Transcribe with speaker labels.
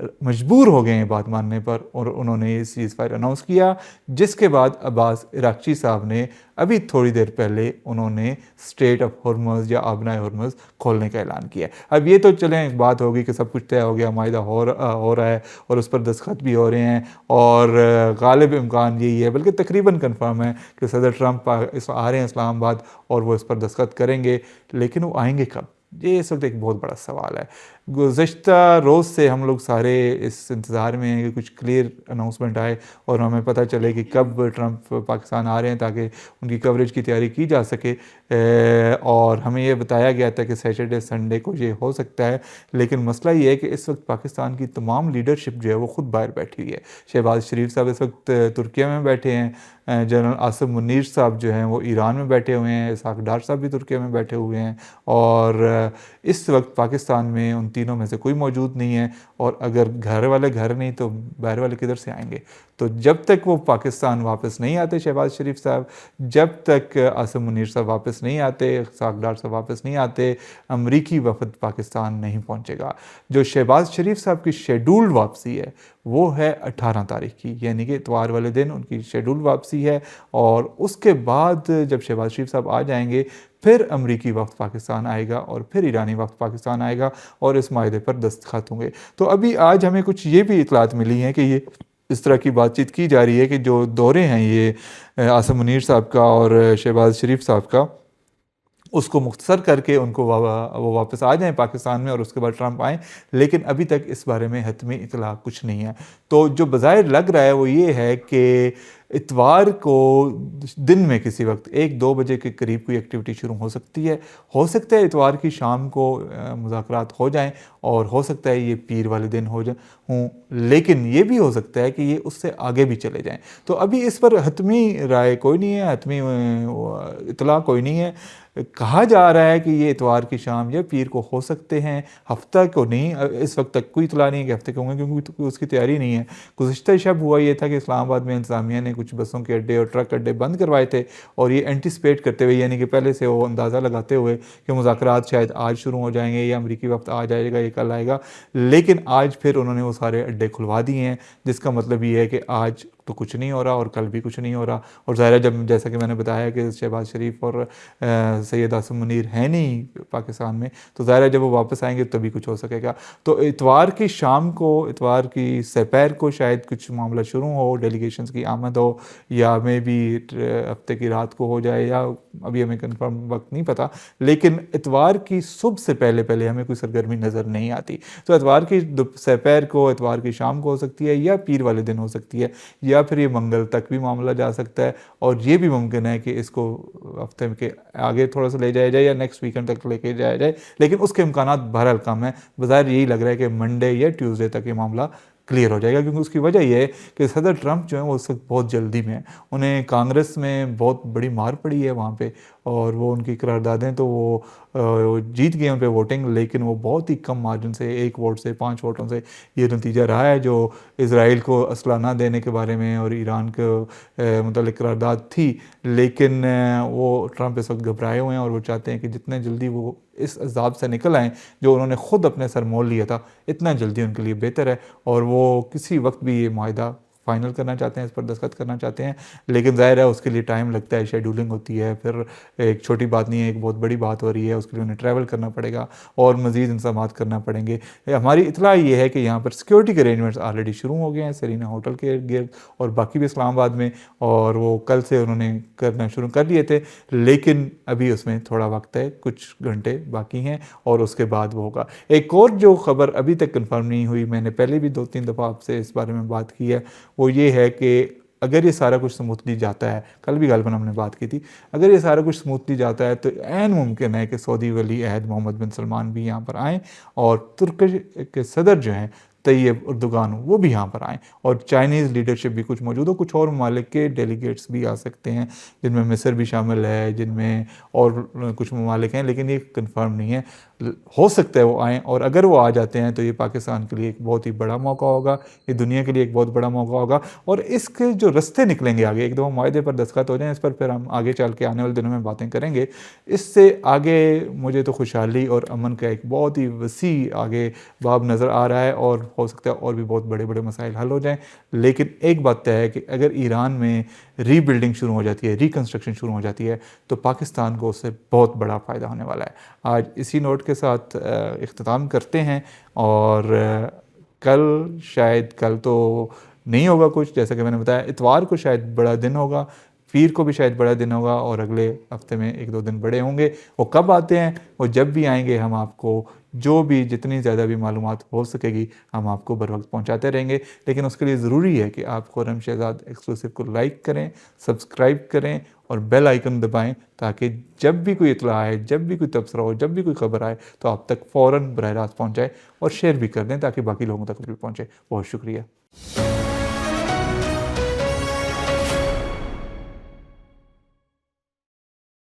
Speaker 1: مجبور ہو گئے ہیں بات ماننے پر اور انہوں نے یہ سیز فائر اناؤنس کیا، جس کے بعد عباس عراقچی صاحب نے ابھی تھوڑی دیر پہلے انہوں نے اسٹریٹ آف ہرمز یا آبنائے ہرمز کھولنے کا اعلان کیا۔ اب یہ تو چلیں ایک بات ہوگی کہ سب کچھ طے ہو گیا، معاہدہ ہو رہا ہے اور اس پر دستخط بھی ہو رہے ہیں، اور غالب امکان یہی ہے، بلکہ تقریباً کنفرم ہے کہ صدر ٹرمپ آ رہے ہیں اسلام آباد اور وہ اس پر دستخط کریں گے، لیکن وہ آئیں گے کب؟ یہ اس وقت ایک بہت بڑا سوال ہے۔ گزشتہ روز سے ہم لوگ سارے اس انتظار میں ہیں کہ کچھ کلیئر اناؤنسمنٹ آئے اور ہمیں پتہ چلے کہ کب ٹرمپ پاکستان آ رہے ہیں تاکہ ان کی کوریج کی تیاری کی جا سکے، اور ہمیں یہ بتایا گیا تھا کہ سیٹرڈے سنڈے کو یہ ہو سکتا ہے، لیکن مسئلہ یہ ہے کہ اس وقت پاکستان کی تمام لیڈرشپ جو ہے وہ خود باہر بیٹھی ہوئی ہے۔ شہباز شریف صاحب اس وقت ترکیہ میں بیٹھے ہیں، جنرل عاصم منیر صاحب جو ہیں وہ ایران میں بیٹھے ہوئے ہیں، اسحاق ڈار صاحب بھی ترکیہ میں بیٹھے ہوئے ہیں، اور اس وقت پاکستان میں ان تینوں میں سے کوئی موجود نہیں ہے، اور اگر گھر والے گھر نہیں تو باہر والے کدھر سے آئیں گے؟ تو جب تک وہ پاکستان واپس نہیں آتے شہباز شریف صاحب، جب تک عاصم منیر صاحب واپس نہیں آتے، اسحاق ڈار صاحب واپس نہیں آتے، امریکی وفد پاکستان نہیں پہنچے گا۔ جو شہباز شریف صاحب کی شیڈولڈ واپسی ہے وہ ہے 18 تاریخ کی، یعنی کہ اتوار والے دن ان کی شیڈول واپسی ہے، اور اس کے بعد جب شہباز شریف صاحب آ جائیں گے پھر امریکی وفد پاکستان آئے گا اور پھر ایرانی وفد پاکستان آئے گا اور اس معاہدے پر دستخط ہوں گے۔ تو ابھی آج ہمیں کچھ یہ بھی اطلاعات ملی ہیں کہ یہ اس طرح کی بات چیت کی جا رہی ہے کہ جو دورے ہیں یہ عاصم منیر صاحب کا اور شہباز شریف صاحب کا، اس کو مختصر کر کے ان کو وہ واپس آ جائیں پاکستان میں اور اس کے بعد ٹرمپ آئیں، لیکن ابھی تک اس بارے میں حتمی اطلاع کچھ نہیں ہے۔ تو جو بظاہر لگ رہا ہے وہ یہ ہے کہ اتوار کو دن میں کسی وقت 1-2 بجے کے قریب کوئی ایکٹیویٹی شروع ہو سکتی ہے، ہو سکتا ہے اتوار کی شام کو مذاکرات ہو جائیں، اور ہو سکتا ہے یہ پیر والے دن ہوں، لیکن یہ بھی ہو سکتا ہے کہ یہ اس سے آگے بھی چلے جائیں۔ تو ابھی اس پر حتمی رائے کوئی نہیں ہے، حتمی اطلاع کوئی نہیں ہے۔ کہا جا رہا ہے کہ یہ اتوار کی شام یا پیر کو ہو سکتے ہیں، ہفتہ کو نہیں، اس وقت تک کوئی اطلاع نہیں ہے کہ ہفتے کو ہوں گے، کیونکہ اس کی تیاری نہیں ہے۔ گزشتہ شب ہوا یہ تھا کہ اسلام آباد میں انتظامیہ نے کچھ بسوں کے اڈے اور ٹرک اڈے بند کروائے تھے، اور یہ اینٹیسپیٹ کرتے ہوئے، یعنی کہ پہلے سے وہ اندازہ لگاتے ہوئے کہ مذاکرات شاید آج شروع ہو جائیں گے یا امریکی وفد آ جائے گا، یہ کل آئے گا، لیکن آج پھر انہوں نے وہ سارے اڈے کھلوا دیے ہیں، جس کا مطلب یہ ہے کہ آج تو کچھ نہیں ہو رہا اور کل بھی کچھ نہیں ہو رہا۔ اور ظاہر ہے جیسا کہ میں نے بتایا کہ شہباز شریف اور سید عاصم منیر ہیں نہیں پاکستان میں، تو ظاہر ہے جب وہ واپس آئیں گے تبھی کچھ ہو سکے گا۔ تو اتوار کی شام کو، اتوار کی سپہر کو شاید کچھ معاملہ شروع ہو، ڈیلیگیشنز کی آمد ہو، یا میں بھی ہفتے کی رات کو ہو جائے، یا ابھی ہمیں کنفرم وقت نہیں پتہ، لیکن اتوار کی صبح سے پہلے ہمیں کوئی سرگرمی نظر نہیں آتی۔ تو اتوار کی سپہر کو، اتوار کی شام کو ہو سکتی ہے، یا پیر والے دن ہو سکتی ہے، یا پھر یہ منگل تک بھی معاملہ جا سکتا ہے، اور یہ بھی ممکن ہے کہ اس کو ہفتے کے آگے تھوڑا سا لے جایا جائے یا نیکسٹ ویکنڈ تک لے کے جایا جائے، لیکن اس کے امکانات بہرحال کم ہیں۔ بظاہر یہی لگ رہا ہے کہ منڈے یا ٹیوزڈے تک یہ معاملہ کلیئر ہو جائے گا، کیونکہ اس کی وجہ یہ ہے کہ صدر ٹرمپ جو ہیں وہ اس وقت بہت جلدی میں ہیں، انہیں کانگریس میں بہت بڑی مار پڑی ہے وہاں پہ، اور وہ ان کی قراردادیں تو وہ جیت گئے ان پہ ووٹنگ، لیکن وہ بہت ہی کم مارجن سے، 1 ووٹ سے، 5 ووٹوں سے یہ نتیجہ رہا ہے۔ جو اسرائیل کو اسلحہ نہ دینے کے بارے میں اور ایران کے متعلق قرارداد تھی، لیکن وہ ٹرمپ اس وقت گھبرائے ہوئے ہیں اور وہ چاہتے ہیں کہ جتنے جلدی وہ اس عذاب سے نکل آئیں جو انہوں نے خود اپنے سر مول لیا تھا، اتنا جلدی ان کے لیے بہتر ہے، اور وہ کسی وقت بھی یہ معاہدہ فائنل کرنا چاہتے ہیں، اس پر دستخط کرنا چاہتے ہیں، لیکن ظاہر ہے اس کے لیے ٹائم لگتا ہے، شیڈولنگ ہوتی ہے، پھر ایک چھوٹی بات نہیں ہے، ایک بہت بڑی بات ہو رہی ہے، اس کے لیے انہیں ٹریول کرنا پڑے گا اور مزید انتظامات کرنا پڑیں گے۔ ہماری اطلاع یہ ہے کہ یہاں پر سیکیورٹی کے ارینجمنٹس آلریڈی شروع ہو گئے ہیں سرینا ہوٹل کے گرد اور باقی بھی اسلام آباد میں، اور وہ کل سے انہوں نے کرنا شروع کر لیے تھے، لیکن ابھی اس میں تھوڑا وقت ہے، کچھ گھنٹے باقی ہیں، اور اس کے بعد وہ ہوگا۔ ایک اور جو خبر ابھی تک کنفرم نہیں ہوئی، میں نے پہلے بھی 2-3 دفعہ آپ سے اس بارے میں بات کی ہے، وہ یہ ہے کہ اگر یہ سارا کچھ سموتھلی جاتا ہے، کل بھی غالباً ہم نے بات کی تھی، اگر یہ سارا کچھ سموتھلی جاتا ہے تو عین ممکن ہے کہ سعودی ولی عہد محمد بن سلمان بھی یہاں پر آئیں، اور ترکش کے صدر جو ہیں طیب اردوغان وہ بھی یہاں پر آئیں، اور چائنیز لیڈرشپ بھی کچھ موجود ہو، کچھ اور ممالک کے ڈیلیگیٹس بھی آ سکتے ہیں، جن میں مصر بھی شامل ہے، جن میں اور کچھ ممالک ہیں، لیکن یہ کنفرم نہیں ہے، ہو سکتا ہے وہ آئیں، اور اگر وہ آ جاتے ہیں تو یہ پاکستان کے لیے ایک بہت ہی بڑا موقع ہوگا، یہ دنیا کے لیے ایک بہت بڑا موقع ہوگا، اور اس کے جو رستے نکلیں گے آگے، ایک دفعہ معاہدے پر دستخط ہو جائیں، اس پر پھر ہم آگے چل کے آنے والے دنوں میں باتیں کریں گے، اس سے آگے مجھے تو خوشحالی اور امن کا ایک بہت ہی وسیع آگے باب نظر آ رہا ہے، اور ہو سکتا ہے اور بھی بہت بڑے بڑے مسائل حل ہو جائیں، لیکن ایک بات طے ہے کہ اگر ایران میں ری بلڈنگ شروع ہو جاتی ہے، ریکنسٹرکشن شروع ہو جاتی ہے، تو پاکستان کو اس سے بہت بڑا فائدہ ہونے والا ہے۔ آج اسی نوٹ کے ساتھ اختتام کرتے ہیں، اور کل تو نہیں ہوگا کچھ، جیسا کہ میں نے بتایا اتوار کو شاید بڑا دن ہوگا، پیر کو بھی شاید بڑا دن ہوگا، اور اگلے ہفتے میں 1-2 دن بڑے ہوں گے۔ وہ کب آتے ہیں، وہ جب بھی آئیں گے ہم آپ کو جو بھی جتنی زیادہ بھی معلومات ہو سکے گی ہم آپ کو بر وقت پہنچاتے رہیں گے، لیکن اس کے لیے ضروری ہے کہ آپ خرم شہزاد ایکسکلوسیو کو لائک کریں، سبسکرائب کریں اور بیل آئیکن دبائیں، تاکہ جب بھی کوئی اطلاع آئے، جب بھی کوئی تبصرہ ہو، جب بھی کوئی خبر آئے تو آپ تک فوراً براہ راست پہنچ جائے، اور شیئر بھی کر دیں تاکہ باقی لوگوں تک بھی پہنچے۔ بہت شکریہ۔